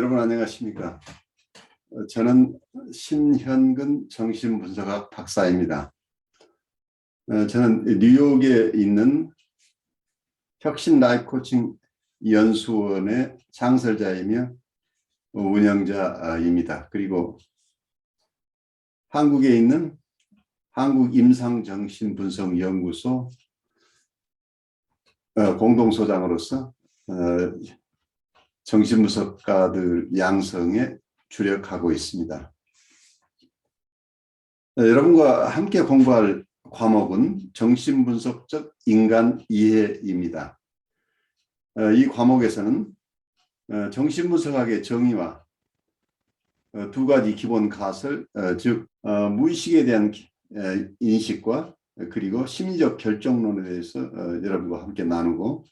여러분 안녕하십니까? 저는 신현근 정신분석학 박사입니다. 저는 뉴욕에 있는 혁신 라이프 코칭 연수원의 창설자이며 운영자입니다. 그리고 한국에 있는 한국임상정신분석연구소 공동소장으로서 정신분석가들 양성에 주력하고 있습니다. 여러분과 함께 공부할 과목은 정신분석적 인간 이해입니다. 이 과목에서는 정신분석학의 정의와 두 가지 기본 가설, 즉 무의식에 대한 인식과 그리고 심리적 결정론에 대해서 여러분과 함께 나누고,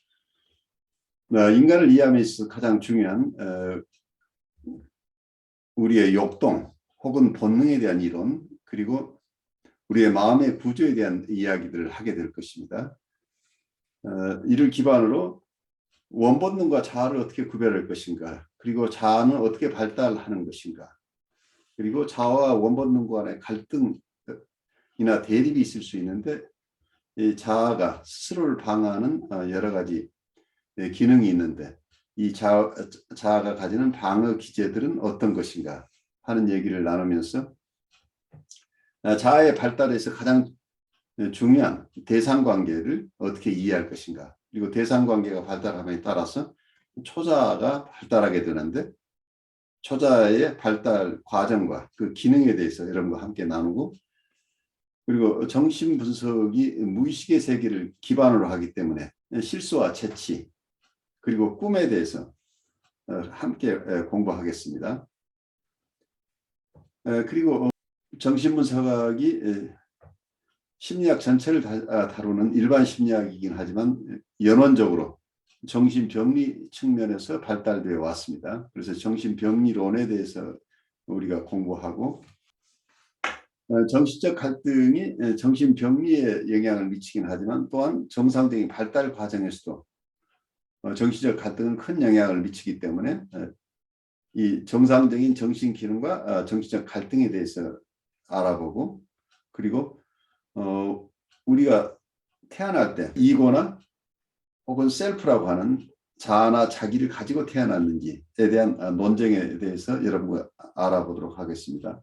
인간을 이해함에 있어서 가장 중요한 우리의 욕동 혹은 본능에 대한 이론, 그리고 우리의 마음의 구조에 대한 이야기들을 하게 될 것입니다. 이를 기반으로 원본능과 자아를 어떻게 구별할 것인가, 그리고 자아는 어떻게 발달하는 것인가, 그리고 자아와 원본능 간의 갈등이나 대립이 있을 수 있는데, 이 자아가 스스로를 방어하는 여러 가지 기능이 있는데, 이 자아가 가지는 방어 기제들은 어떤 것인가 하는 얘기를 나누면서 자아의 발달에서 가장 중요한 대상관계를 어떻게 이해할 것인가, 그리고 대상관계가 발달함에 따라서 초자아가 발달하게 되는데, 초자아의 발달 과정과 그 기능에 대해서 여러분과 함께 나누고, 그리고 정신분석이 무의식의 세계를 기반으로 하기 때문에 실수와 재치, 그리고 꿈에 대해서 함께 공부하겠습니다. 그리고 정신분석학이 심리학 전체를 다루는 일반 심리학이긴 하지만 연원적으로 정신병리 측면에서 발달되어 왔습니다. 그래서 정신병리론에 대해서 우리가 공부하고, 정신적 갈등이 정신병리에 영향을 미치긴 하지만 또한 정상적인 발달 과정에서도 정신적 갈등은 큰 영향을 미치기 때문에 이 정상적인 정신 기능과 정신적 갈등에 대해서 알아보고, 그리고 우리가 태어날 때 이고나 혹은 셀프라고 하는 자아나 자기를 가지고 태어났는지에 대한 논쟁에 대해서 여러분과 알아보도록 하겠습니다.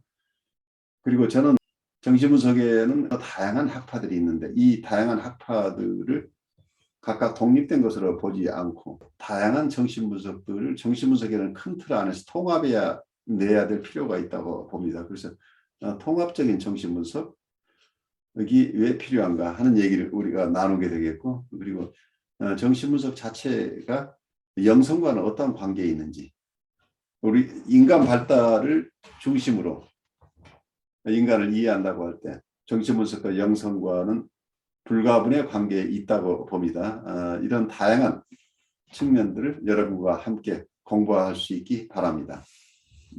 그리고 저는 정신분석에는 다양한 학파들이 있는데, 이 다양한 학파들을 각각 독립된 것으로 보지 않고 다양한 정신분석들을 정신분석에는 큰 틀 안에서 통합해야 내야 될 필요가 있다고 봅니다. 그래서 통합적인 정신분석이 왜 필요한가 하는 얘기를 우리가 나누게 되겠고, 그리고 정신분석 자체가 영성과는 어떤 관계에 있는지, 우리 인간 발달을 중심으로 인간을 이해한다고 할 때 정신분석과 영성과는 불가분의 관계에 있다고 봅니다. 이런 다양한 측면들을 여러분과 함께 공부할 수 있기 바랍니다.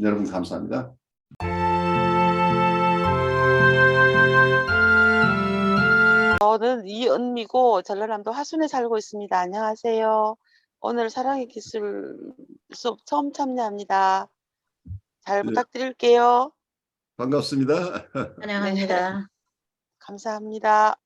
여러분 감사합니다. 저는 이은미고 전라남도 화순에 살고 있습니다. 안녕하세요. 오늘 사랑의 기술 수업 처음 참여합니다. 잘 부탁드릴게요. 반갑습니다. 환영합니다. 네. 감사합니다.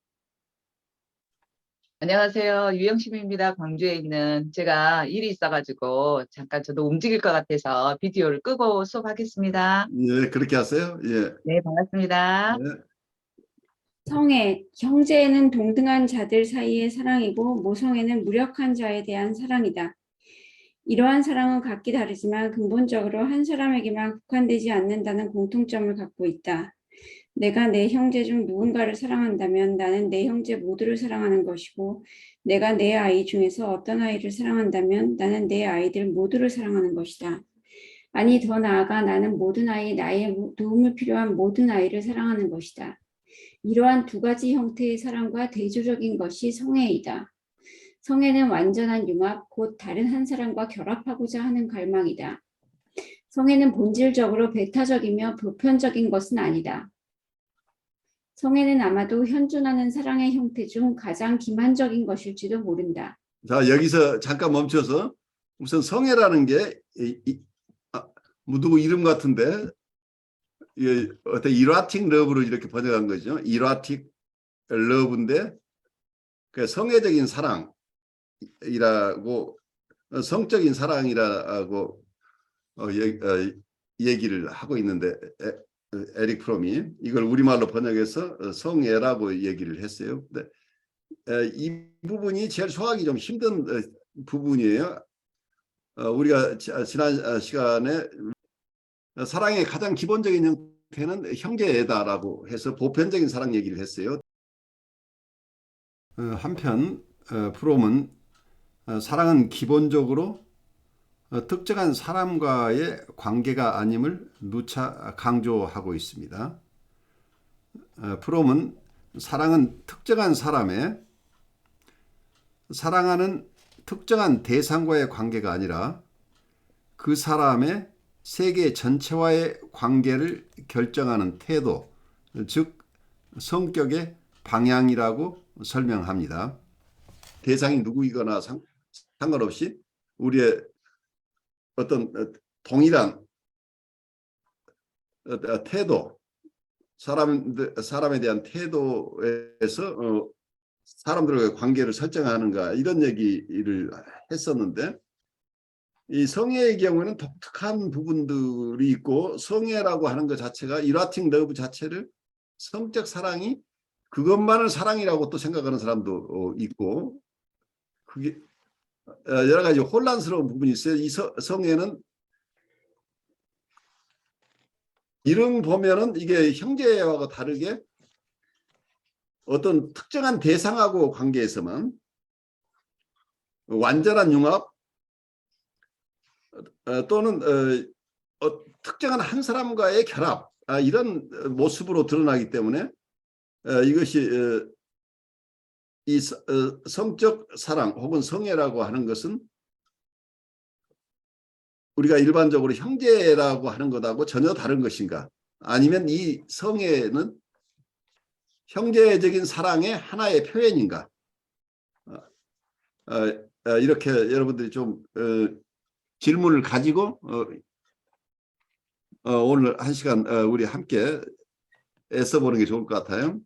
안녕하세요. 유영심입니다. 광주에 있는. 제가 일이 있어가지고 잠깐 저도 움직일 것 같아서 비디오를 끄고 수업하겠습니다. 예, 그렇게 하세요. 예. 네, 반갑습니다. 네. 성애, 형제에는 동등한 자들 사이의 사랑이고 모성애는 무력한 자에 대한 사랑이다. 이러한 사랑은 각기 다르지만 근본적으로 한 사람에게만 국한되지 않는다는 공통점을 갖고 있다. 내가 내 형제 중 누군가를 사랑한다면 나는 내 형제 모두를 사랑하는 것이고, 내가 내 아이 중에서 어떤 아이를 사랑한다면 나는 내 아이들 모두를 사랑하는 것이다. 아니, 더 나아가 나는 모든 아이, 나의 도움을 필요한 모든 아이를 사랑하는 것이다. 이러한 두 가지 형태의 사랑과 대조적인 것이 성애이다. 성애는 완전한 융합, 곧 다른 한 사람과 결합하고자 하는 갈망이다. 성애는 본질적으로 배타적이며 보편적인 것은 아니다. 성애는 아마도 현존하는 사랑의 형태 중 가장 기만적인 것일지도 모른다. 자, 여기서 잠깐 멈춰서 우선 성애라는 게 뭐 누구 이름 같은데 어떤 이라틱 러브를 이렇게 번역한 거죠. 이라틱 러브인데 그 성애적인 사랑이라고 성적인 사랑이라고 얘기를 하고 있는데 에릭 프롬이 이걸 우리말로 번역해서 성애라고 얘기를 했어요. 근데 이 부분이 제일 소화하기 좀 힘든 부분이에요. 우리가 지난 시간에 사랑의 가장 기본적인 형태는 형제다라고 해서 보편적인 사랑 얘기를 했어요. 한편 프롬은 사랑은 기본적으로 특정한 사람과의 관계가 아님을 누차 강조하고 있습니다. 프롬은 사랑은 특정한 사람의 사랑하는 특정한 대상과의 관계가 아니라 그 사람의 세계 전체와의 관계를 결정하는 태도, 즉 성격의 방향이라고 설명합니다. 대상이 누구이거나 상관없이 우리의 어떤 동일한 태도, 사람에 대한 태도에서 사람들과의 관계를 설정하는가 이런 얘기를 했었는데 이 성애의 경우에는 독특한 부분들이 있고 성애라고 하는 것 자체가 이라틱 러브 자체를 성적 사랑이 그것만을 사랑이라고 또 생각하는 사람도 있고 그게 여러 가지 혼란스러운 부분이 있어요. 이 성애는 이름 보면은 이게 형제와 다르게 어떤 특정한 대상하고 관계에서만 완전한 융합 또는 특정한 한 사람과의 결합 이런 모습으로 드러나기 때문에 이것이 이 성적 사랑 혹은 성애라고 하는 것은 우리가 일반적으로 형제라고 하는 것하고 전혀 다른 것인가? 아니면 이 성애는 형제적인 사랑의 하나의 표현인가? 이렇게 여러분들이 좀 질문을 가지고 오늘 한 시간 우리 함께 애써보는 게 좋을 것 같아요.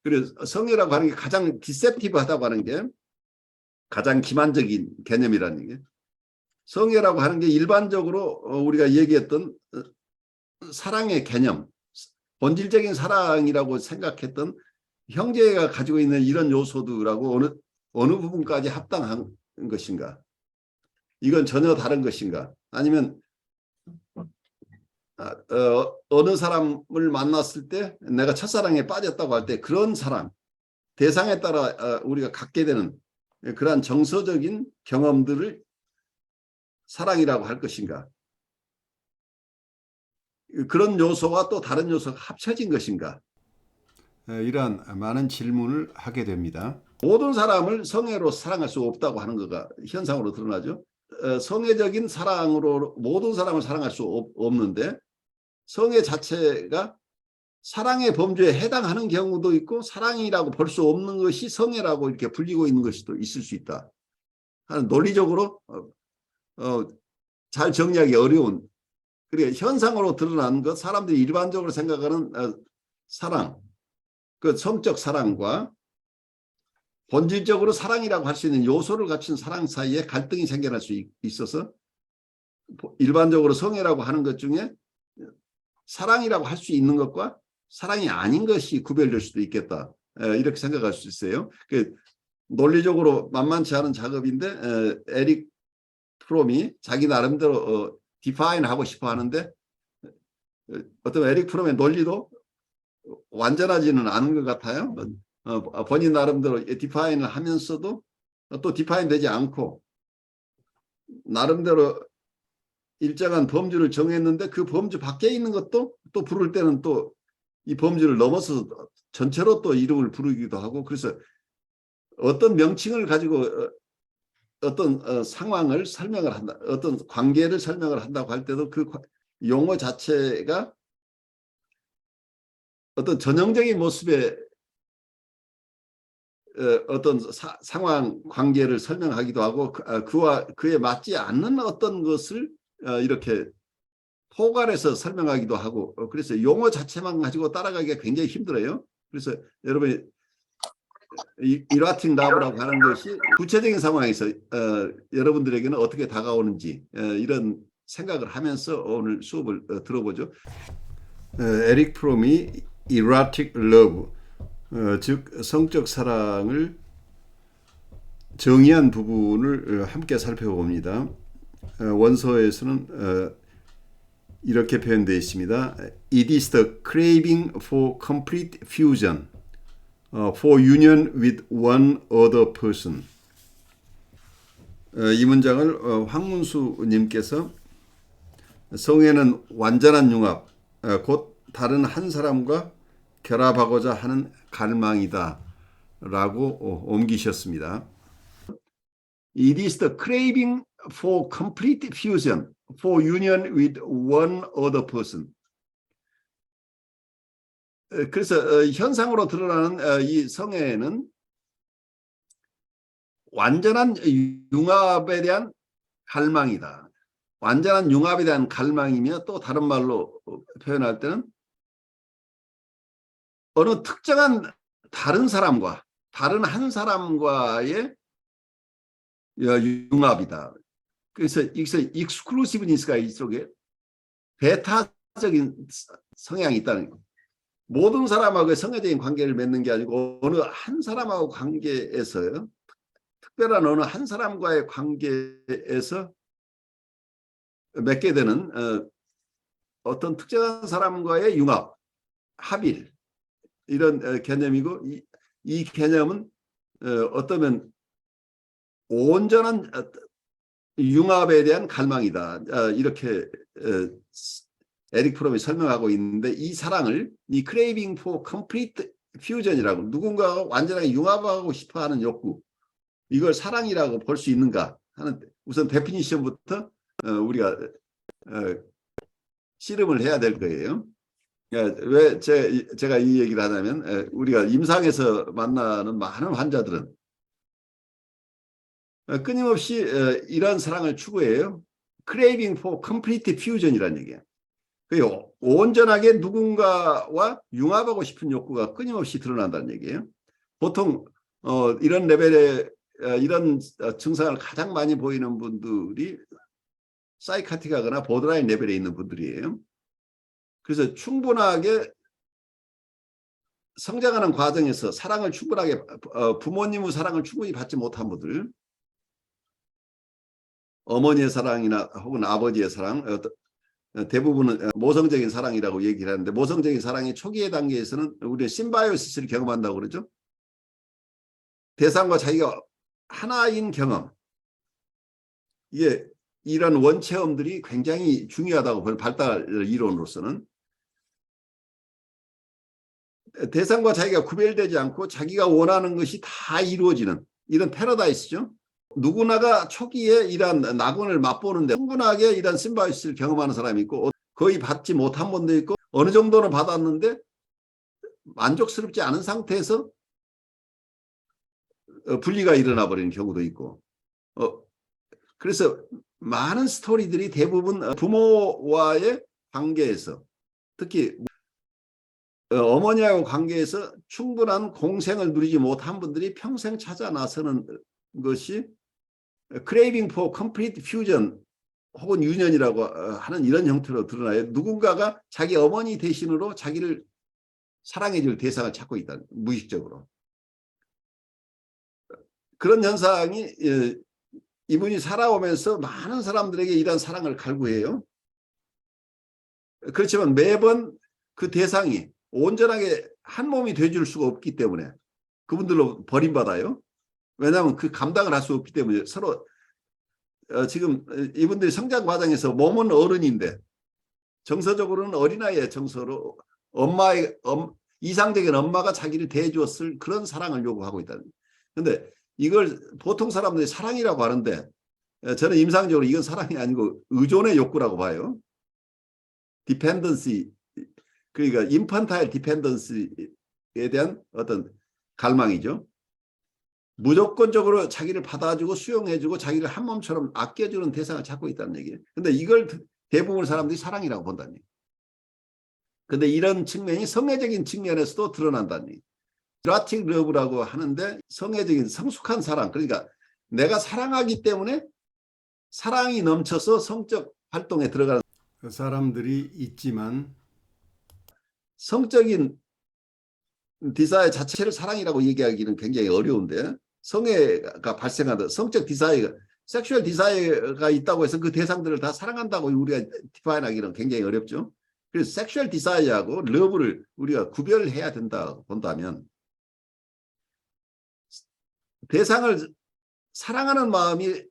그래서 성애라고 하는 게 가장 디셉티브하다고 하는 게 가장 기만적인 개념이라는 게 성애라고 하는 게 일반적으로 우리가 얘기했던 사랑의 개념, 본질적인 사랑이라고 생각했던 형제가 가지고 있는 이런 요소들하고 어느 부분까지 합당한 것인가? 이건 전혀 다른 것인가? 아니면 어느 사람을 만났을 때 내가 첫사랑에 빠졌다고 할 때 그런 사람, 대상에 따라 우리가 갖게 되는 그러한 정서적인 경험들을 사랑이라고 할 것인가? 그런 요소와 또 다른 요소가 합쳐진 것인가? 이러한 많은 질문을 하게 됩니다. 모든 사람을 성애로 사랑할 수 없다고 하는 것가 현상으로 드러나죠. 성애적인 사랑으로 모든 사람을 사랑할 수 없는데 성애 자체가 사랑의 범주에 해당하는 경우도 있고 사랑이라고 볼 수 없는 것이 성애라고 이렇게 불리고 있는 것이 또 있을 수 있다. 하는 논리적으로 잘 정리하기 어려운 그리고 현상으로 드러난 것 사람들이 일반적으로 생각하는 사랑, 그 성적 사랑과 본질적으로 사랑이라고 할 수 있는 요소를 갖춘 사랑 사이에 갈등이 생겨날 수 있어서 일반적으로 성애라고 하는 것 중에 사랑이라고 할 수 있는 것과 사랑이 아닌 것이 구별될 수도 있겠다. 이렇게 생각할 수 있어요. 논리적으로 만만치 않은 작업인데 에릭 프롬이 자기 나름대로 디파인 하고 싶어 하는데 어떤 에릭 프롬의 논리도 완전하지는 않은 것 같아요. 본인 나름대로 디파인을 하면서도 또 디파인 되지 않고 나름대로 일정한 범주를 정했는데 그 범주 밖에 있는 것도 또 부를 때는 또 이 범주를 넘어서 전체로 또 이름을 부르기도 하고 그래서 어떤 명칭을 가지고 어떤 상황을 설명을 한다, 어떤 관계를 설명을 한다고 할 때도 그 용어 자체가 어떤 전형적인 모습의 어떤 상황 관계를 설명하기도 하고 그와 그에 맞지 않는 어떤 것을 이렇게 포괄해서 설명하기도 하고 그래서 용어 자체만 가지고 따라가기가 굉장히 힘들어요. 그래서 여러분이 이라팅 라브라고 하는 것이 구체적인 상황에서 여러분들에게는 어떻게 다가오는지 이런 생각을 하면서 오늘 수업을 들어보죠. 에릭 프롬이 erotic love, 즉 성적 사랑을 정의한 부분을 함께 살펴봅니다. 원서에서는 이렇게 표현되어 있습니다. It is the craving for complete fusion, for union with one other person. 이 문장을 황문수님께서 성에는 완전한 융합, 곧 다른 한 사람과 결합하고자 하는 갈망이다 라고 옮기셨습니다. It is the craving for complete fusion, for union with one other person. 그래서 현상으로 드러나는 이 성애는 완전한 융합에 대한 갈망이다. 완전한 융합에 대한 갈망이며 또 다른 말로 표현할 때는 어느 특정한 다른 사람과 다른 한 사람과의 융합이다. 그래서 여기서 익스클루시브니스가 이 속에 배타적인 성향이 있다는 거. 모든 사람하고 성애적인 관계를 맺는 게 아니고 어느 한 사람하고 관계에서요. 특별한 어느 한 사람과의 관계에서 맺게 되는 어떤 특정한 사람과의 융합, 합일 이런 개념이고 이 개념은 어떠면 온전한 융합에 대한 갈망이다. 이렇게 에릭 프롬이 설명하고 있는데 이 사랑을 이 craving for complete fusion이라고 누군가가 완전하게 융합하고 싶어하는 욕구 이걸 사랑이라고 볼 수 있는가 하는 우선 데피니션부터 우리가 씨름을 해야 될 거예요. 왜 제가 이 얘기를 하냐면 우리가 임상에서 만나는 많은 환자들은 끊임없이 이런 사랑을 추구해요. craving for complete fusion이라는 얘기예요. 온전하게 누군가와 융합하고 싶은 욕구가 끊임없이 드러난다는 얘기예요. 보통 이런 레벨의 이런 증상을 가장 많이 보이는 분들이 사이카틱하거나 보드라인 레벨에 있는 분들이에요. 그래서 충분하게 성장하는 과정에서 사랑을 충분하게 부모님의 사랑을 충분히 받지 못한 분들 어머니의 사랑이나 혹은 아버지의 사랑 대부분은 모성적인 사랑이라고 얘기를 하는데 모성적인 사랑의 초기의 단계에서는 우리는 심바이오시스를 경험한다고 그러죠. 대상과 자기가 하나인 경험 이게 이런 원체험들이 굉장히 중요하다고 보는 발달 이론으로서는 대상과 자기가 구별되지 않고 자기가 원하는 것이 다 이루어지는 이런 패러다이스죠. 누구나가 초기에 이런 낙원을 맛보는데 충분하게 이런 심바이오시스를 경험하는 사람이 있고 거의 받지 못한 분도 있고 어느 정도는 받았는데 만족스럽지 않은 상태에서 분리가 일어나 버리는 경우도 있고 그래서 많은 스토리들이 대부분 부모와의 관계에서 특히 어머니하고 관계에서 충분한 공생을 누리지 못한 분들이 평생 찾아 나서는 것이 craving for complete fusion 혹은 유년이라고 하는 이런 형태로 드러나요. 누군가가 자기 어머니 대신으로 자기를 사랑해줄 대상을 찾고 있다. 무의식적으로. 그런 현상이 이분이 살아오면서 많은 사람들에게 이런 사랑을 갈구해요. 그렇지만 매번 그 대상이 온전하게 한 몸이 돼줄 수가 없기 때문에 그분들로 버림받아요. 왜냐하면 그 감당을 할 수 없기 때문에 서로 지금 이분들이 성장 과정에서 몸은 어른인데 정서적으로는 어린아이의 정서로 이상적인 엄마가 자기를 대해주었을 그런 사랑을 요구하고 있다는 거예요. 그런데 이걸 보통 사람들이 사랑이라고 하는데 저는 임상적으로 이건 사랑이 아니고 의존의 욕구라고 봐요. 디펜던시 그러니까 인펀타일 디펜던시에 대한 어떤 갈망이죠. 무조건적으로 자기를 받아주고 수용해주고 자기를 한 몸처럼 아껴주는 대상을 찾고 있다는 얘기예요. 근데 이걸 대부분의 사람들이 사랑이라고 본다니. 근데 이런 측면이 성애적인 측면에서도 드러난다니. 이라틱 러브라고 하는데 성애적인 성숙한 사랑, 그러니까 내가 사랑하기 때문에 사랑이 넘쳐서 성적 활동에 들어가는 사람들이 있지만 성적인 디자이어 자체를 사랑이라고 얘기하기는 굉장히 어려운데 성애가 발생한다. 성적 디자이어가 섹슈얼 디자이어가 있다고 해서 그 대상들을 다 사랑한다고 우리가 디파인하기는 굉장히 어렵죠. 그래서 섹슈얼 디자이어하고 러브를 우리가 구별해야 된다 본다면 대상을 사랑하는 마음이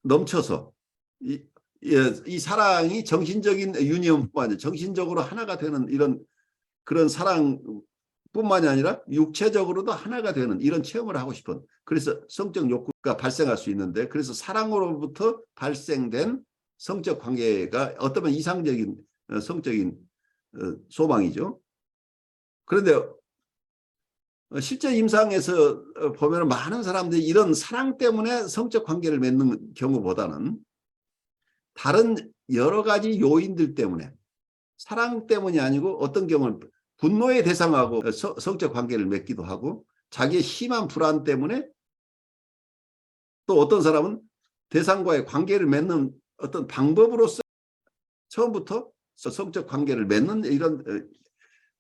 넘쳐서 이 사랑이 정신적인 유니온뿐만 아니라 정신적으로 하나가 되는 이런 그런 사랑뿐만이 아니라 육체적으로도 하나가 되는 이런 체험을 하고 싶은, 그래서 성적 욕구가 발생할 수 있는데, 그래서 사랑으로부터 발생된 성적 관계가 어쩌면 이상적인 성적인 소망이죠. 그런데 실제 임상에서 보면 많은 사람들이 이런 사랑 때문에 성적 관계를 맺는 경우보다는 다른 여러 가지 요인들 때문에, 사랑 때문이 아니고 어떤 경우는 분노의 대상하고 성적 관계를 맺기도 하고, 자기의 심한 불안 때문에, 또 어떤 사람은 대상과의 관계를 맺는 어떤 방법으로서 처음부터 성적 관계를 맺는 이런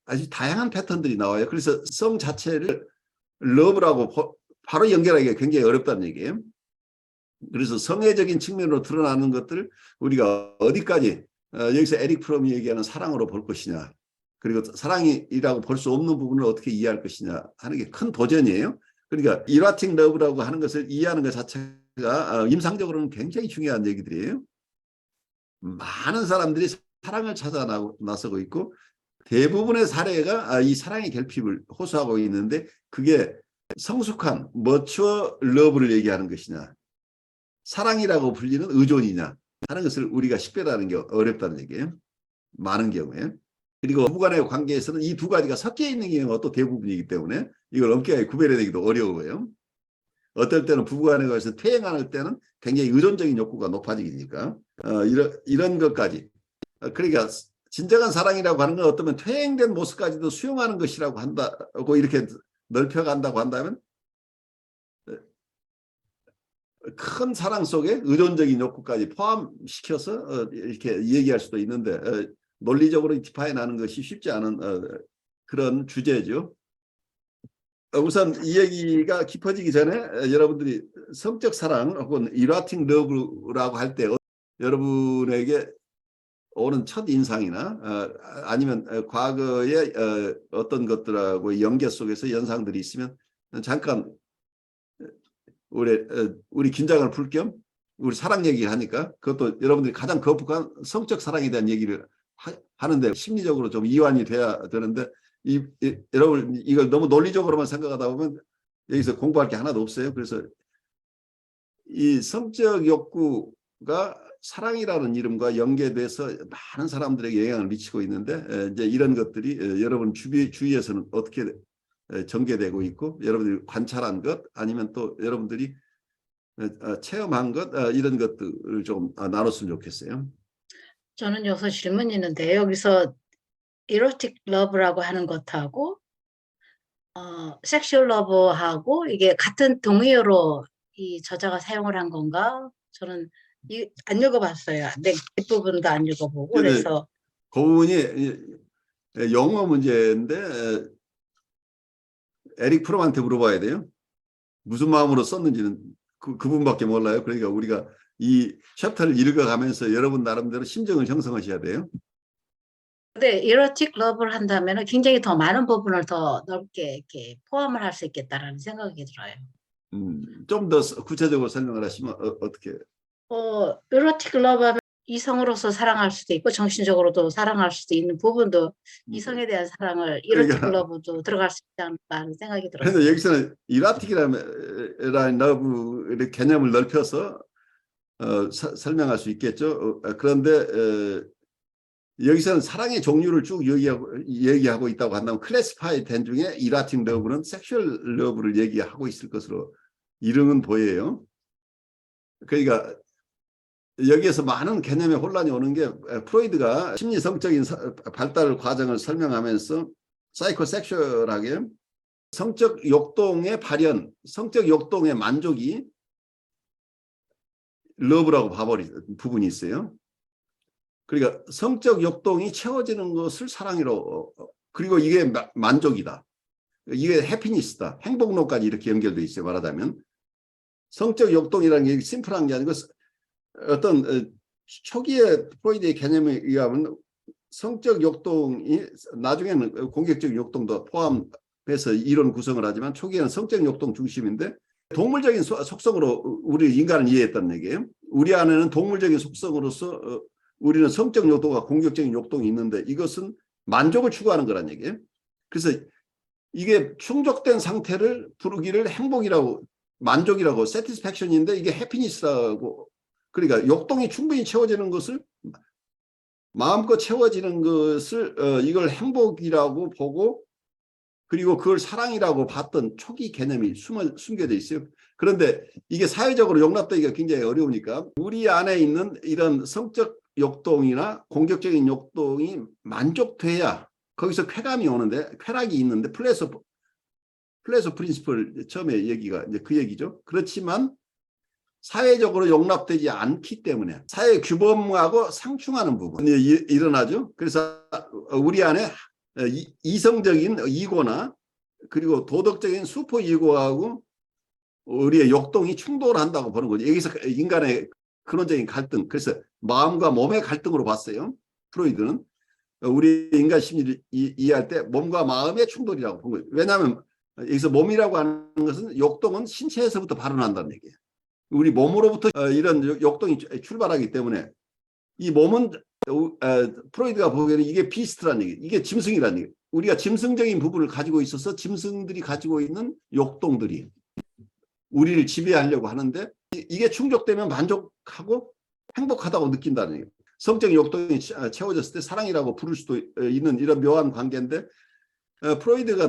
아주 다양한 패턴들이 나와요. 그래서 성 자체를 러브라고 바로 연결하기가 굉장히 어렵다는 얘기예요. 그래서 성애적인 측면으로 드러나는 것들을 우리가 어디까지 여기서 에릭 프롬이 얘기하는 사랑으로 볼 것이냐, 그리고 사랑이라고 볼 수 없는 부분을 어떻게 이해할 것이냐 하는 게 큰 도전이에요. 그러니까 이라틱 러브라고 하는 것을 이해하는 것 자체가 임상적으로는 굉장히 중요한 얘기들이에요. 많은 사람들이 사랑을 찾아 나서고 있고 대부분의 사례가 이 사랑의 결핍을 호소하고 있는데, 그게 성숙한 머추어 러브를 얘기하는 것이냐, 사랑이라고 불리는 의존이냐 하는 것을 우리가 식별하는 게 어렵다는 얘기예요. 많은 경우에. 그리고 부부간의 관계에서는 이 두 가지가 섞여 있는 경우가 또 대부분이기 때문에 이걸 엄격하게 구별해내기도 어려워요. 어떨 때는 부부간에 관해서 퇴행할 때는 굉장히 의존적인 욕구가 높아지니까 이런 것까지. 그러니까 진정한 사랑이라고 하는 건 어쩌면 퇴행된 모습까지도 수용하는 것이라고 한다고 이렇게 넓혀간다고 한다면 큰 사랑 속에 의존적인 욕구까지 포함시켜서 이렇게 얘기할 수도 있는데 논리적으로 디파인하는 것이 쉽지 않은 그런 주제죠. 우선 이 얘기가 깊어지기 전에 여러분들이 성적 사랑 혹은 이라틱 러브라고 할 때 여러분에게 오는 첫 인상이나 아니면 과거의 어떤 것들하고 연계 속에서 연상들이 있으면 잠깐 우리 긴장을 풀 겸 우리 사랑 얘기를 하니까, 그것도 여러분들이 가장 거북한 성적 사랑에 대한 얘기를 하는데 심리적으로 좀 이완이 돼야 되는데 여러분 이걸 너무 논리적으로만 생각하다 보면 여기서 공부할 게 하나도 없어요. 그래서 이 성적 욕구가 사랑이라는 이름과 연계돼서 많은 사람들에게 영향을 미치고 있는데, 이제 이런 것들이 여러분 주위에서는 어떻게 전개되고 있고, 여러분들이 관찰한 것 아니면 또 여러분들이 체험한 것, 이런 것들을 좀 나눴으면 좋겠어요. 저는 여기서 질문이 있는데, 여기서 이로틱 러브라고 하는 것하고 섹슈얼 러브하고 이게 같은 동의어로 이 저자가 사용을 한 건가? 저는 안 읽어봤어요. 내 뒷부분도 안 읽어보고. 그래서 그 부분이 영어 문제인데 에릭 프롬한테 물어봐야 돼요. 무슨 마음으로 썼는지는 그분밖에 몰라요. 그러니까 우리가 이 챕터를 읽어가면서 여러분 나름대로 심정을 형성하셔야 돼요. 근데 이로틱 러브를 한다면 굉장히 더 많은 부분을 더 넓게 이렇게 포함을 할 수 있겠다라는 생각이 들어요. 좀 더 구체적으로 설명을 하시면 어떻게? 이로틱 러브 하면 이성으로서 사랑할 수도 있고 정신적으로도 사랑할 수도 있는 부분도 이성에 대한 사랑을 이로틱 러브도 들어갈 수 있지 않을까 하는 생각이 들어요. 그런데 여기서는 이라틱이라는 러브의 개념을 넓혀서 설명할 수 있겠죠. 그런데 여기서는 사랑의 종류를 쭉 얘기하고 있다고 한다면 클래시파이 된 중에 이라틱 러브는 섹슈얼 러브를 얘기하고 있을 것으로 이름은 보여요. 그러니까 여기에서 많은 개념의 혼란이 오는 게 프로이드가 심리성적인 발달 과정을 설명하면서 사이코섹슈얼하게 성적 욕동의 발현, 성적 욕동의 만족이 러브라고 봐버린 부분이 있어요. 그러니까 성적 욕동이 채워지는 것을 사랑이라고, 그리고 이게 만족이다. 이게 해피니스다. 행복론까지 이렇게 연결돼 있어요. 말하자면 성적 욕동이라는 게 심플한 게 아니고 어떤 초기에 프로이드의 개념에 의하면 성적 욕동이 나중에는 공격적 욕동도 포함해서 이론 구성을 하지만 초기에는 성적 욕동 중심인데 동물적인 속성으로 우리 인간을 이해했다는 얘기예요. 우리 안에는 동물적인 속성으로서 우리는 성적 욕동과 공격적인 욕동이 있는데 이것은 만족을 추구하는 거란 얘기예요. 그래서 이게 충족된 상태를 부르기를 행복이라고, 만족이라고, satisfaction인데 이게 happiness라고, 그러니까 욕동이 충분히 채워지는 것을, 마음껏 채워지는 것을 이걸 행복이라고 보고 그리고 그걸 사랑이라고 봤던 초기 개념이 숨겨져 있어요. 그런데 이게 사회적으로 용납되기가 굉장히 어려우니까 우리 안에 있는 이런 성적 욕동이나 공격적인 욕동이 만족돼야 거기서 쾌감이 오는데, 쾌락이 있는데, 플레이스 프린시플 처음에 얘기가 이제 그 얘기죠. 그렇지만 사회적으로 용납되지 않기 때문에 사회 규범하고 상충하는 부분이 일어나죠. 그래서 우리 안에 이성적인 이고나 그리고 도덕적인 슈퍼 이고하고 우리의 욕동이 충돌한다고 보는 거죠. 여기서 인간의 근원적인 갈등, 그래서 마음과 몸의 갈등으로 봤어요. 프로이드는 우리 인간 심리를 이해할 때 몸과 마음의 충돌이라고 본 거예요. 왜냐하면 여기서 몸이라고 하는 것은 욕동은 신체에서부터 발현한다는 얘기예요. 우리 몸으로부터 이런 욕동이 출발하기 때문에 이 몸은 프로이드가 보기에는 이게 비스트라는 얘기, 이게 짐승이라는 얘기. 우리가 짐승적인 부분을 가지고 있어서 짐승들이 가지고 있는 욕동들이 우리를 지배하려고 하는데 이게 충족되면 만족하고 행복하다고 느낀다는 얘기예요. 성적 욕동이 채워졌을 때 사랑이라고 부를 수도 있는 이런 묘한 관계인데 프로이드가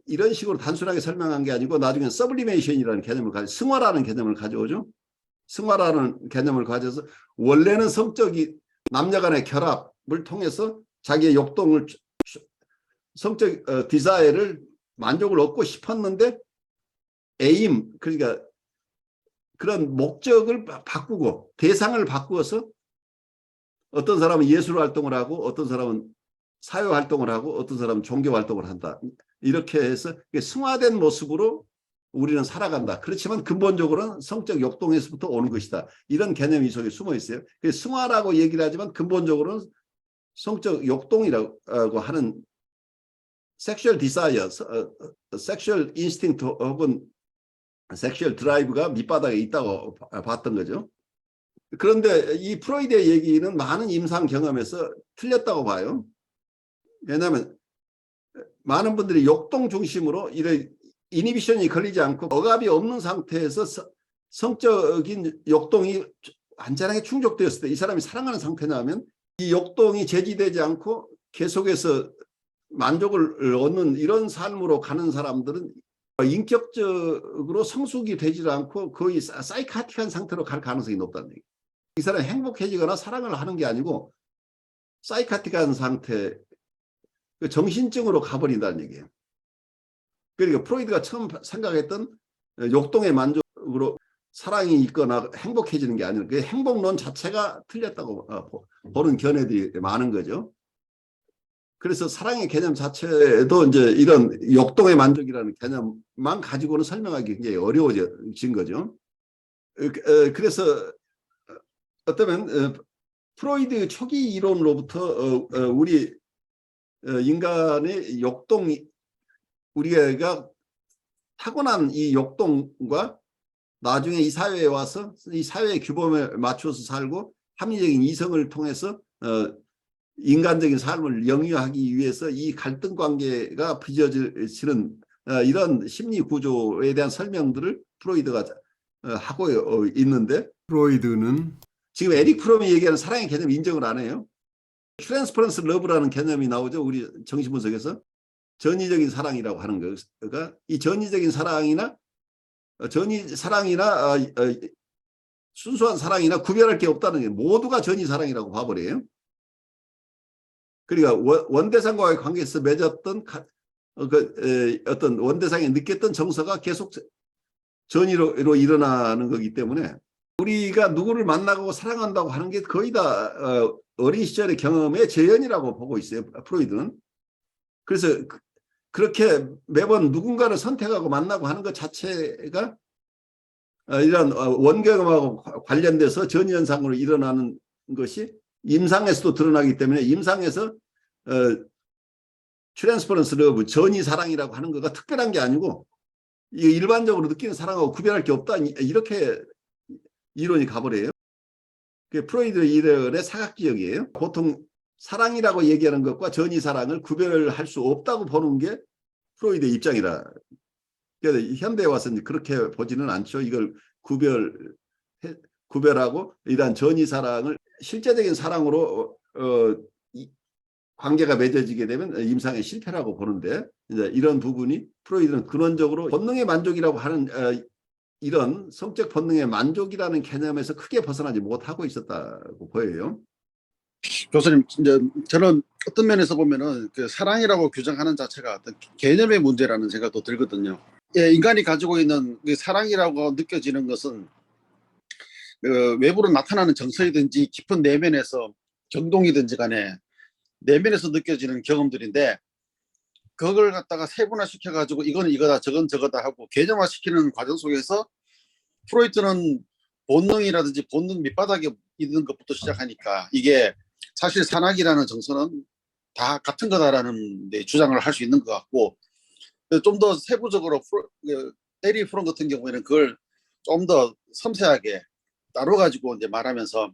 이런 식으로 단순하게 설명한 게 아니고 나중에 서블리메이션이라는 개념을 승화라는 개념을 가져오죠. 승화라는 개념을 가져서 원래는 성적이 남녀 간의 결합을 통해서 자기의 욕동을 성적 디자이어를 만족을 얻고 싶었는데 에임, 그러니까 그런 목적을 바꾸고 대상을 바꾸어서 어떤 사람은 예술 활동을 하고 어떤 사람은 사회 활동을 하고 어떤 사람은 종교 활동을 한다. 이렇게 해서 승화된 모습으로 우리는 살아간다. 그렇지만 근본적으로는 성적 욕동에서부터 오는 것이다. 이런 개념이 속에 숨어 있어요. 승화라고 얘기를 하지만 근본적으로는 성적 욕동이라고 하는 섹슈얼 디사이어, 섹슈얼 인스팅트 혹은 섹슈얼 드라이브가 밑바닥에 있다고 봤던 거죠. 그런데 이 프로이드의 얘기는 많은 임상 경험에서 틀렸다고 봐요. 왜냐하면 많은 분들이 욕동 중심으로 이런 이니비션이 걸리지 않고 억압이 없는 상태에서 성적인 욕동이 완전하게 충족되었을 때 이 사람이 사랑하는 상태냐면 이 욕동이 제지되지 않고 계속해서 만족을 얻는 이런 삶으로 가는 사람들은 인격적으로 성숙이 되지 않고 거의 사이카틱한 상태로 갈 가능성이 높다는 얘기예요. 이 사람이 행복해지거나 사랑을 하는 게 아니고 사이카틱한 상태, 정신증으로 가버린다는 얘기예요. 그러니까 프로이드가 처음 생각했던 욕동의 만족으로 사랑이 있거나 행복해지는 게 아니라 그 행복론 자체가 틀렸다고 보는 견해들이 많은 거죠. 그래서 사랑의 개념 자체도 이제 이런 욕동의 만족이라는 개념만 가지고는 설명하기 굉장히 어려워진 거죠. 그래서 어쩌면 프로이드 초기 이론으로부터 우리 인간의 욕동이 우리가 타고난 이 욕동과 나중에 이 사회에 와서 이 사회의 규범에 맞춰서 살고 합리적인 이성을 통해서 인간적인 삶을 영위하기 위해서 이 갈등 관계가 빚어지는 이런 심리 구조에 대한 설명들을 프로이드가 하고 있는데 프로이드는 지금 에릭 프롬이 얘기하는 사랑의 개념 인정을 안 해요. 트랜스퍼런스 러브라는 개념이 나오죠. 우리 정신분석에서 전위적인 사랑이라고 하는 거가 이 전위적인 사랑이나 순수한 사랑이나 구별할 게 없다는 게 모두가 전이 사랑이라고 봐버려요. 그러니까 원대상과의 관계에서 맺었던 어떤 원대상이 느꼈던 정서가 계속 전이로 일어나는 거기 때문에 우리가 누구를 만나고 사랑한다고 하는 게 거의 다 어린 시절의 경험의 재현이라고 보고 있어요. 프로이드는. 그래서 그렇게 매번 누군가를 선택하고 만나고 하는 것 자체가 이런 원경험하고 관련돼서 전이현상으로 일어나는 것이 임상에서도 드러나기 때문에 임상에서 트랜스퍼런스 러브, 전이 사랑이라고 하는 거가 특별한 게 아니고 일반적으로 느끼는 사랑하고 구별할 게 없다, 이렇게 이론이 가버려요. 그게 프로이드 이론의 사각지역이에요. 보통 사랑이라고 얘기하는 것과 전이 사랑을 구별할 수 없다고 보는 게 프로이드의 입장이라. 그래서 현대에 와서 그렇게 보지는 않죠. 이걸 구별하고 일단 전이 사랑을 실제적인 사랑으로 관계가 맺어지게 되면 임상의 실패라고 보는데, 이제 이런 부분이 프로이드는 근원적으로 본능의 만족이라고 하는 이런 성적 본능의 만족이라는 개념에서 크게 벗어나지 못하고 있었다고 보여요. 교수님, 이제 저는 어떤 면에서 보면은 그 사랑이라고 규정하는 자체가 어떤 개념의 문제라는 생각도 들거든요. 예, 인간이 가지고 있는 그 사랑이라고 느껴지는 것은 외부로 나타나는 정서이든지 깊은 내면에서 경동이든지 간에 내면에서 느껴지는 경험들인데, 그걸 갖다가 세분화시켜 가지고 이건 이거다 저건 저거다 하고 개념화시키는 과정 속에서 프로이트는 본능이라든지 본능 밑바닥에 있는 것부터 시작하니까 이게 사실 산악이라는 정서는 다 같은 거다라는 데 주장을 할 수 있는 것 같고, 좀 더 세부적으로 에리 프롬 같은 경우에는 그걸 좀 더 섬세하게 나눠 가지고 이제 말하면서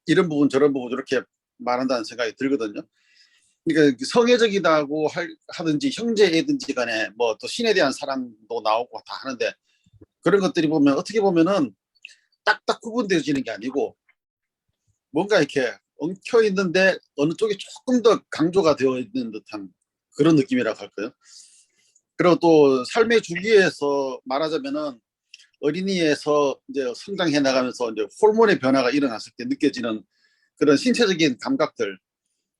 이런 부분 저런 부분 이렇게 말한다는 생각이 들거든요. 그러니까 성애적이다고 하든지 형제애든지 간에 뭐 또 신에 대한 사랑도 나오고 다 하는데, 그런 것들이 보면 어떻게 보면은 딱딱 구분되어지는 게 아니고 뭔가 이렇게 엉켜 있는데 어느 쪽이 조금 더 강조가 되어 있는 듯한 그런 느낌이라고 할까요? 그리고 또 삶의 주기에서 말하자면은 어린이에서 이제 성장해 나가면서 이제 호르몬의 변화가 일어났을 때 느껴지는 그런 신체적인 감각들,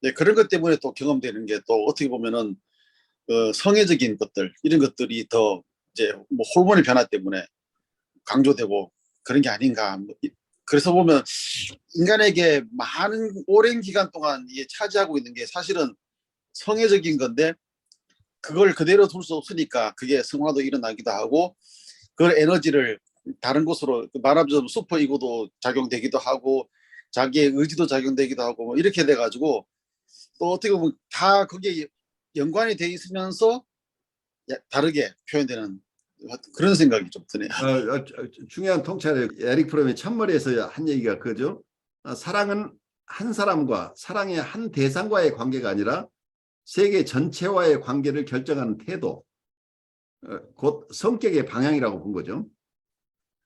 네, 그런 것 때문에 또 경험되는 게 또 어떻게 보면은 성애적인 것들, 이런 것들이 더 이제 뭐 호르몬의 변화 때문에 강조되고 그런 게 아닌가. 그래서 보면 인간에게 많은 오랜 기간 동안 이게 차지하고 있는 게 사실은 성애적인 건데, 그걸 그대로 둘 수 없으니까 그게 성화도 일어나기도 하고, 그 에너지를 다른 곳으로 말하자면 슈퍼 이고도 작용되기도 하고 자기의 의지도 작용되기도 하고 뭐 이렇게 돼 가지고 또 어떻게 보면 다 그게 연관이 돼 있으면서 다르게 표현되는 그런 생각이 좀 드네요. 중요한 통찰이에요. 에릭 프롬의 첫머리에서 한 얘기가 그죠. 사랑은 한 사람과 사랑의 한 대상과의 관계가 아니라 세계 전체와의 관계를 결정하는 태도, 곧 성격의 방향이라고 본 거죠.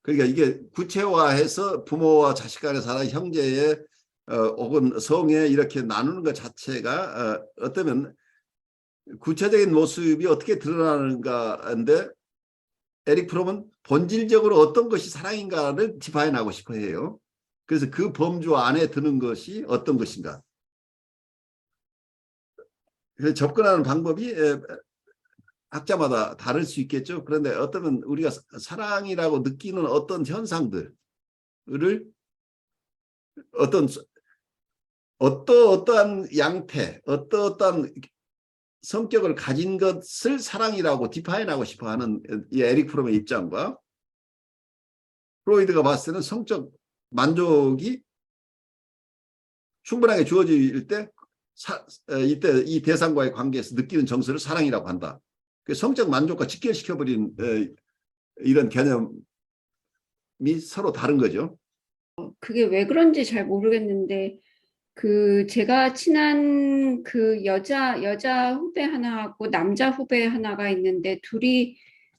그러니까 이게 구체화해서 부모와 자식 간의 사랑, 형제의 혹은 성에 이렇게 나누는 것 자체가 어쩌면 구체적인 모습이 어떻게 드러나는가인데, 에릭 프롬은 본질적으로 어떤 것이 사랑인가를 디파인하고 싶어 해요. 그래서 그 범주 안에 드는 것이 어떤 것인가. 그래서 접근하는 방법이 학자마다 다를 수 있겠죠. 그런데 어쩌면 우리가 사랑이라고 느끼는 어떤 현상들을 어떠한 양태, 어떠한 성격을 가진 것을 사랑이라고 디파인하고 싶어 하는 이 에릭 프롬의 입장과, 프로이드가 봤을 때는 성적 만족이 충분하게 주어질 때 이때 이 대상과의 관계에서 느끼는 정서를 사랑이라고 한다. 성적 만족과 직결시켜버린 이런 개념이 서로 다른 거죠. 그게 왜 그런지 잘 모르겠는데, 제가 친한 여자 후배 하나하고 남자 후배 하나가 있는데, 둘이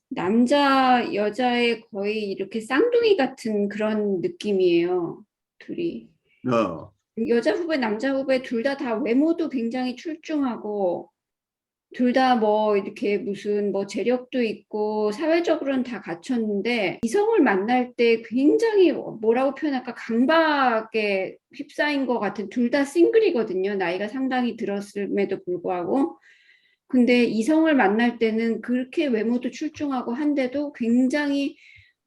남자 여자의 거의 이렇게 쌍둥이 같은 그런 느낌이에요. 둘이. 여자 후배 남자 후배 둘 다 외모도 굉장히 출중하고 둘 다 뭐 이렇게 무슨 뭐 재력도 있고 사회적으로는 다 갖췄는데 이성을 만날 때 굉장히 뭐라고 표현할까 강박에 휩싸인 것 같은 둘 다 싱글이거든요. 나이가 상당히 들었음에도 불구하고. 근데 이성을 만날 때는 그렇게 외모도 출중하고 한데도 굉장히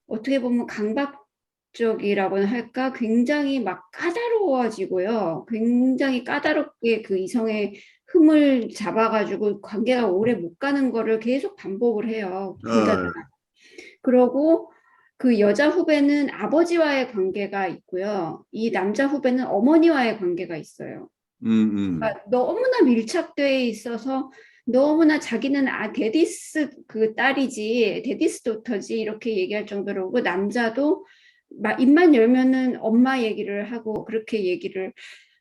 어떻게 보면 강박적이라고나 할까? 굉장히 막 까다로워지고요. 굉장히 까다롭게 그 이성의 흠을 잡아가지고 관계가 오래 못 가는 거를 계속 반복을 해요. 둘 다. 그러고 그 여자 후배는 아버지와의 관계가 있고요. 이 남자 후배는 어머니와의 관계가 있어요. 그러니까 너무나 밀착돼 있어서 너무나 자기는 데디스 그 딸이지 데디스 도터지 이렇게 얘기할 정도로 그 남자도 막 입만 열면은 엄마 얘기를 하고 그렇게 얘기를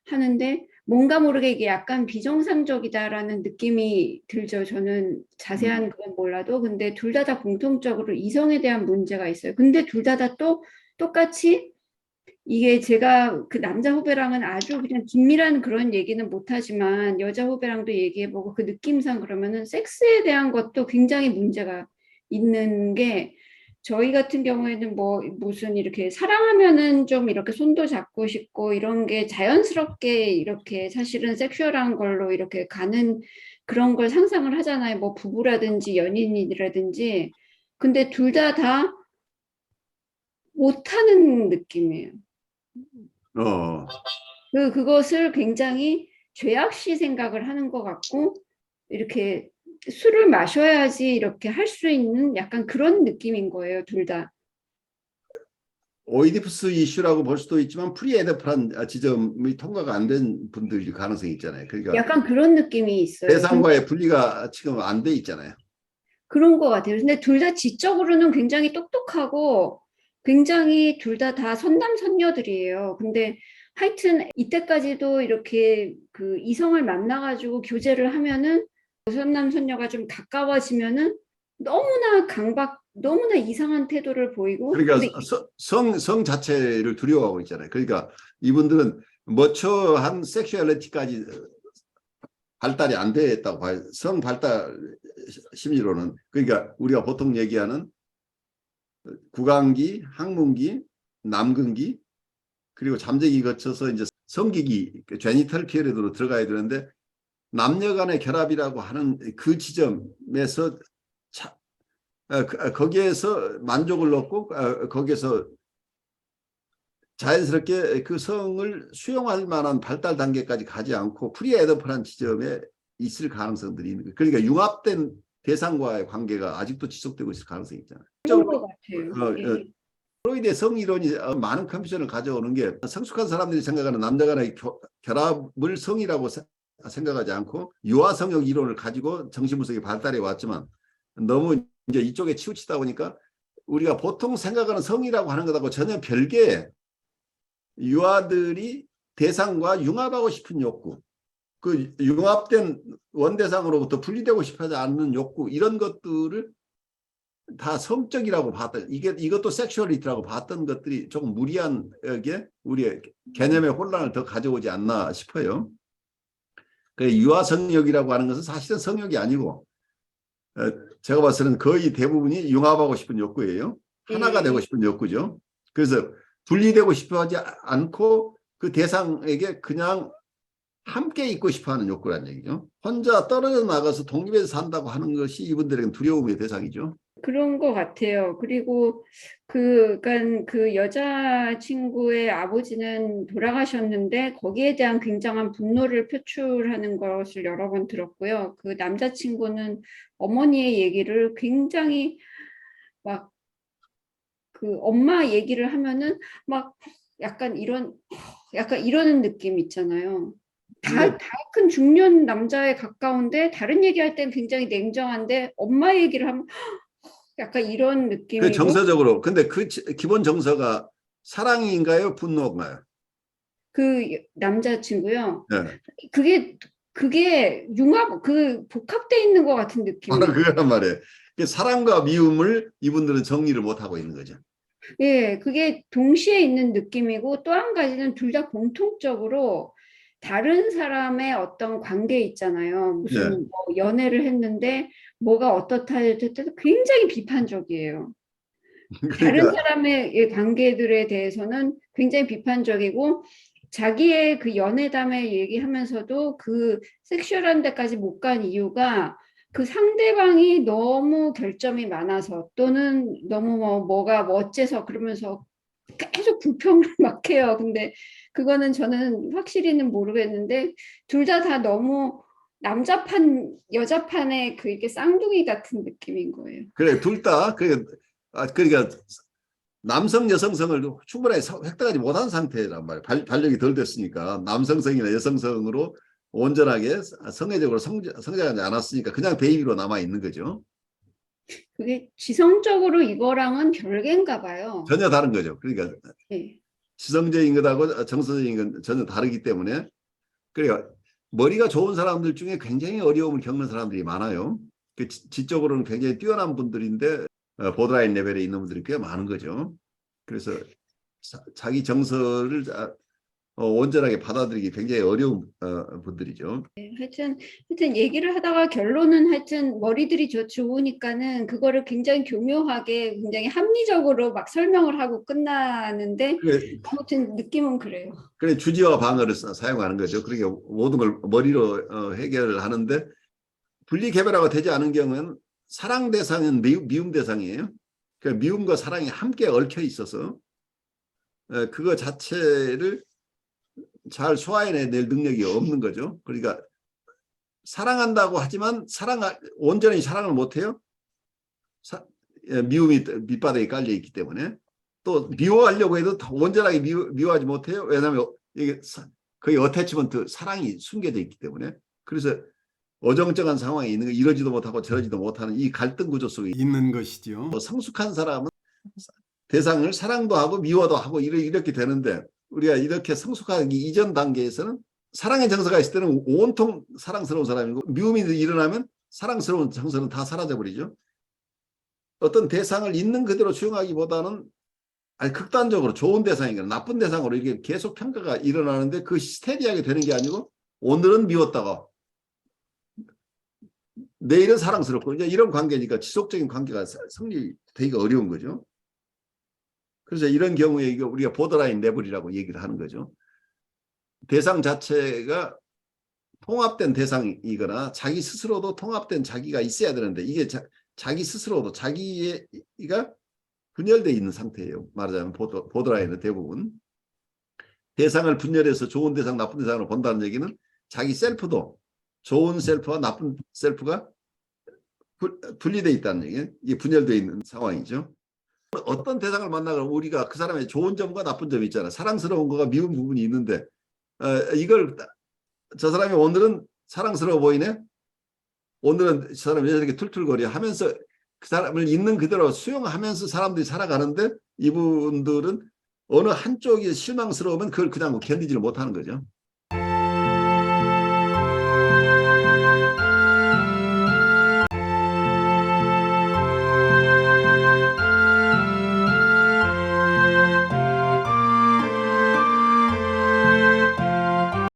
하는데 뭔가 모르게 이게 약간 비정상적이다라는 느낌이 들죠. 저는 자세한 건 몰라도 근데 둘 다 공통적으로 이성에 대한 문제가 있어요. 근데 둘 다 또 똑같이 이게 제가 그 남자 후배랑은 아주 그냥 긴밀한 그런 얘기는 못하지만 여자 후배랑도 얘기해보고 그 느낌상 그러면은 섹스에 대한 것도 굉장히 문제가 있는 게 저희 같은 경우에는 뭐 무슨 이렇게 사랑하면은 좀 이렇게 손도 잡고 싶고 이런 게 자연스럽게 이렇게 사실은 섹슈얼한 걸로 이렇게 가는 그런 걸 상상을 하잖아요. 뭐 부부라든지 연인이라든지. 근데 둘 다 못하는 느낌이에요. 어, 그것을 굉장히 죄악시 생각을 하는 것 같고, 이렇게 술을 마셔야지 이렇게 할 수 있는 약간 그런 느낌인 거예요, 둘 다. 오이디푸스 이슈라고 볼 수도 있지만 프리에더프란 지점이 통과가 안 된 분들이 가능성이 있잖아요. 그러니까 약간 그런 느낌이 있어요. 대상과의 분리가 지금 안 돼 있잖아요. 그런 것 같아요. 근데 둘 다 지적으로는 굉장히 똑똑하고, 굉장히 둘 다 선남선녀들이에요. 근데 하여튼 이때까지도 이렇게 그 이성을 만나가지고 교제를 하면은 선남선녀가 좀 가까워지면은 너무나 너무나 이상한 태도를 보이고. 그러니까 근데 성 자체를 두려워하고 있잖아요. 그러니까 이분들은 머처한 섹슈얼리티까지 발달이 안 됐다고 봐요. 성 발달 심리로는. 그러니까 우리가 보통 얘기하는 구강기, 항문기, 남근기, 그리고 잠재기 거쳐서 이제 성기기, 제니털 피리어드로 들어가야 되는데 남녀 간의 결합이라고 하는 그 지점에서 거기에서 만족을 얻고 거기에서 자연스럽게 그 성을 수용할 만한 발달 단계까지 가지 않고 프리에더프란 지점에 있을 가능성들이 있는 거예요. 그러니까 융합된 대상과의 관계가 아직도 지속되고 있을 가능성이 있잖아요. 그런 것 같아요. 예. 프로이드의 성 이론이 많은 컨퓨전을 가져오는 게 성숙한 사람들이 생각하는 남녀 간의 결합을 성이라고 생각하지 않고 유아성역 이론을 가지고 정신분석이 발달해 왔지만 너무 이제 이쪽에 치우치다 보니까 우리가 보통 생각하는 성이라고 하는 것하고 전혀 별개의 유아들이 대상과 융합하고 싶은 욕구, 그 융합된 원대상으로부터 분리되고 싶어하지 않는 욕구, 이런 것들을 다 성적이라고 봤던, 이것도 섹슈얼리티라고 봤던 것들이 조금 무리한게 우리의 개념의 혼란을 더 가져오지 않나 싶어요. 그 유아성욕이라고 하는 것은 사실은 성욕이 아니고 제가 봤을 때는 거의 대부분이 융합하고 싶은 욕구예요. 하나가 되고 싶은 욕구죠. 그래서 분리되고 싶어 하지 않고 그 대상에게 그냥 함께 있고 싶어하는 욕구란 얘기죠. 혼자 떨어져 나가서 독립해서 산다고 하는 것이 이분들에게는 두려움의 대상이죠. 그런 것 같아요. 그리고 그러니까 그 여자친구의 아버지는 돌아가셨는데 거기에 대한 굉장한 분노를 표출하는 것을 여러 번 들었고요. 그 남자친구는 어머니의 얘기를 굉장히 막 그 엄마 얘기를 하면은 막 약간 이러는 느낌 있잖아요. 다 큰 중년 남자에 가까운데 다른 얘기할 땐 굉장히 냉정한데 엄마 얘기를 하면 약간 이런 느낌이고. 그 정서적으로. 근데 그 기본 정서가 사랑인가요? 분노인가요? 그 남자친구요. 네. 그게 복합돼 있는 것 같은 느낌이에요. 바로 그거란 말이에요. 사랑과 미움을 이분들은 정리를 못하고 있는 거죠. 예, 그게 동시에 있는 느낌이고 또 한 가지는 둘 다 공통적으로 다른 사람의 어떤 관계 있잖아요. 무슨 네. 뭐 연애를 했는데 뭐가 어떻다 해도 굉장히 비판적이에요. 다른 그러니까 사람의 관계들에 대해서는 굉장히 비판적이고 자기의 그 연애담에 얘기하면서도 그 섹슈얼한 데까지 못 간 이유가 그 상대방이 너무 결점이 많아서 또는 너무 뭐가 어째서 그러면서 계속 불평을 막 해요. 근데 그거는 저는 확실히는 모르겠는데 둘 다 너무 남자판 여자판의 그 이렇게 쌍둥이 같은 느낌인 거예요. 그래 둘 다 그러니까 남성 여성성을 충분하게 획득하지 못한 상태란 말이에요. 발육이 덜 됐으니까 남성성이나 여성성으로 온전하게 성애적으로 성장하지 않았으니까 그냥 베이비로 남아 있는 거죠. 그게 지성적으로 이거랑은 별개인가 봐요. 전혀 다른 거죠. 그러니까 네. 지성적인 것하고 정서적인 건 전혀 다르기 때문에 그러니까 머리가 좋은 사람들 중에 굉장히 어려움을 겪는 사람들이 많아요. 그 지적으로는 굉장히 뛰어난 분들인데 보드라인 레벨에 있는 분들이 꽤 많은 거죠. 그래서 자기 정서를 온전하게 받아들이기 굉장히 어려운 분들이죠. 하여튼 얘기를 하다가 결론은 하여튼 머리들이 좋으니까는 그거를 굉장히 교묘하게 굉장히 합리적으로 막 설명을 하고 끝나는데 아무튼 느낌은 그래요. 그래 주지와 방어를 사용하는 거죠. 그러니까 모든 걸 머리로 해결을 하는데 분리 개별화가 되지 않은 경우는 사랑 대상은 미움 대상이에요. 그러니까 미움과 사랑이 함께 얽혀 있어서 그거 자체를 잘 소화해낼 능력이 없는 거죠. 그러니까 사랑한다고 하지만 온전히 사랑을 못해요. 미움이 밑바닥에 깔려 있기 때문에 또 미워하려고 해도 온전하게 미워하지 못해요. 왜냐하면 이게 거의 어태치먼트 사랑이 숨겨져 있기 때문에 그래서 어정쩡한 상황에 있는 거 이러지도 못하고 저러지도 못하는 이 갈등 구조 속에 있는 것이죠. 성숙한 사람은 대상을 사랑도 하고 미워도 하고 이렇게 되는데 우리가 이렇게 성숙하기 이전 단계에서는 사랑의 정서가 있을 때는 온통 사랑스러운 사람이고 미움이 일어나면 사랑스러운 정서는 다 사라져버리죠. 어떤 대상을 있는 그대로 수용하기보다는 극단적으로 좋은 대상이거나 나쁜 대상으로 이렇게 계속 평가가 일어나는데 그 스테디하게 되는 게 아니고 오늘은 미웠다가 내일은 사랑스럽고 이제 이런 관계니까 지속적인 관계가 성립되기가 어려운 거죠. 그래서 이런 경우에 이거 우리가 보더라인 레벨이라고 얘기를 하는 거죠. 대상 자체가 통합된 대상이거나 자기 스스로도 통합된 자기가 있어야 되는데 이게 자기 스스로도 자기가 분열되어 있는 상태예요. 말하자면 보더라인은 대부분. 대상을 분열해서 좋은 대상, 나쁜 대상으로 본다는 얘기는 자기 셀프도 좋은 셀프와 나쁜 셀프가 분리되어 있다는 얘기예요. 이게 분열되어 있는 상황이죠. 어떤 대상을 만나면 우리가 그 사람의 좋은 점과 나쁜 점이 있잖아요. 사랑스러운 거가 미운 부분이 있는데 이걸 저 사람이 오늘은 사랑스러워 보이네. 오늘은 저 사람이 이렇게 툴툴거려 하면서 그 사람을 있는 그대로 수용하면서 사람들이 살아가는데 이분들은 어느 한쪽이 실망스러우면 그걸 그냥 견디지를 못하는 거죠.